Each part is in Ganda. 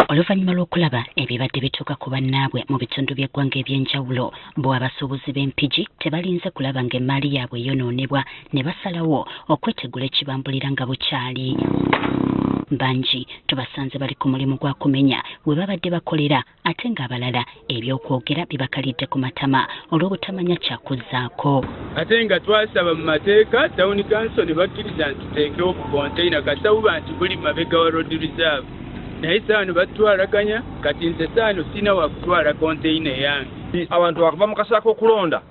Oluvannyuma lw'okulaba ebibadde bituuka ku bannaabwe mu bitundu by'eggwanga eby'enjawulo, bo abasuubuzi b'empigi tebalinze kulaba ng'emmaali yaabwe yonoonebwa ne basalawo okwetegula ekibambulira nga bukyali. Bangi tubasanze bali ku mulimu gwa kumenya we babadde bakolera ate ng'abalala ebyokwogera bibakalidde ku matama olw'obutamanya kyakuzzaako. Ate nga twasaba mu mateeka Town Council ne bakkiriza nti tuteekewo ku konteyina kasawuba nti buli mabega wa road reserve. Naye saano batwalaganya kati nze saano sina wa kutwala konteyina yange. Abantu bakuva mu kasaako okulonda,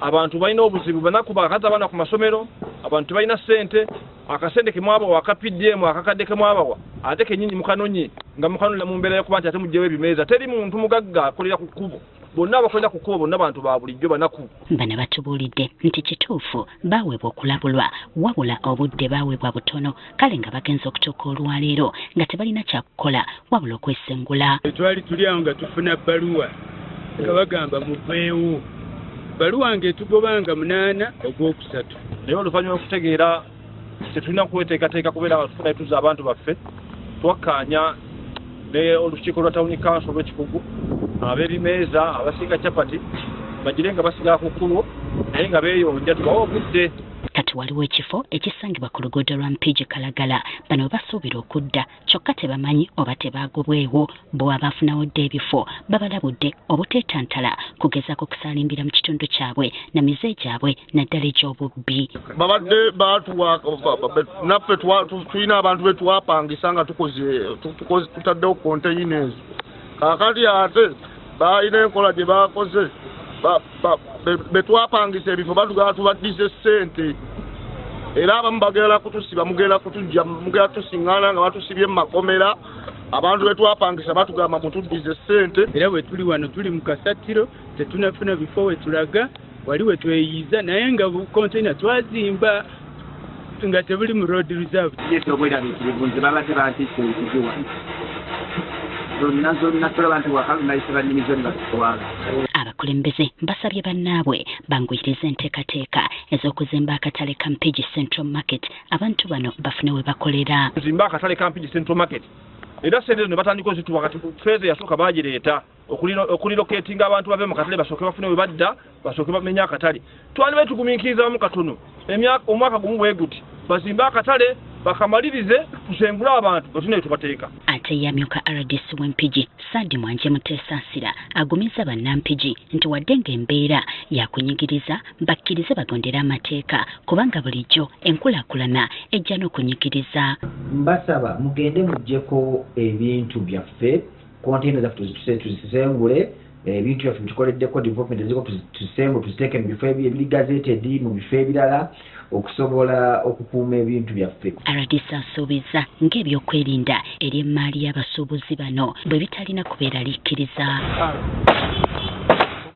abantu balina obuzibu banaku bakaza abaana ku masomero, abantu balina ssente, akasente kemwabawa akapiddemu akakadde kemwabawa ate kennyini mukanonye nga mukanonera mu mbeera y'okuba nti ate muggyewo ebimeeza. Teri muntu mugagga akolera ku kkubo, bonna abakolera ku kkubo bonna bantu ba bulijjo banaku. Bano batubuulidde nti kituufu baweebwa okulabulwa wabula obudde baweebwa butono, kale nga bagenza okutuuka olwaleero nga tebalina kyakukola wabula okwesengula. Twali tuli awo nga tufuna bbaluwa nga bagamba muveewo, bbaluwa ng'etugobanga 8 Ogwokusatu. Naye oluvannyuma okutegeera tetulina kweteekateeka kubeera nga tufuna etuza abantu baffe, twakkaanya ne olukiiko lwa Town Council lw'ekikugu ab'ebimeeza abasinga capati bagire nga basigala ku kkubo naye nga beeyonja tubawe obudde. Kati waliwo ekifo ekisangibwa ku luguudo lwa Mpigi Kalagala. Bano basuubira okudda kyokka tebamanyi oba tebaagobwewo. Bo abaafunawo dde ebifo babalabudde obuteetantala kugezaako kusaalimbira mu kitundu kyabwe na mize gyabwe naddala egy'obubbi. Babadde batuwa naffe tulina abantu be twapangisa nga tutaddewo konteyina ezo. Kaakati ate balina enkola gye baakoze betwapangisa ebifo batugala tubaddize ssente, era abamu bagenda kutusiba mugenda kutujja mugenda tusiŋŋaana nga batusibye mu makomera. Abantu betwapangisa batugamba mutuddize ssente. Era bwe tuli wano tuli mu kasatiro tetunafuna bifo we tulaga wali we tweyiiza naye nga konteyina twazimba nga tebuli mu road reserve. Ekyokwerabiikirivu nze babadde bantiisa ekiziwa zonna tulaba nti wakalunayisa bannimizo ne batutwala. Abakulembeze basabye bannaabwe banguyirize enteekateeka ez'okuzimba akatale ka Mpigi Central Market abantu bano bafune we bakolera. Zimba akatale ka Mpigi Central Market era ssente ne batandika ozituwa kati feeza yasooka baagireeta okuliloketinga abantu bave mu katale basooke bafune we badda basooke bamenye akatale. Twali betugumiikiriza mu katono omwaka gumu bwe guti bazimbe akatale bakamalirize tusengule abantu batune tubateeka. Ate yamyuka RDC w'Empigi Sadi Mwanje Muteesansira agumiza bannampigi nti wadde ng'embeera yakunyigiriza bakkirize bagondera amateeka kubanga bulijjo enkulaakulana ejja n'okunyigiriza. Mbasaba mugende muggyeko ebintu byaffe, konteyina zaffe tuzisengule, ebintu byaffe bitukoleddeko development eziko tuzisengule tuziteeke mu bifo ebiri gazetted mu bifo ebirala okusobola okukuuma ebintu byaffe. RDC asuubiza ng'ebyokwerinda eri emmaali y'abasuubuzi bano bwe bitalina kubeeraliikiriza.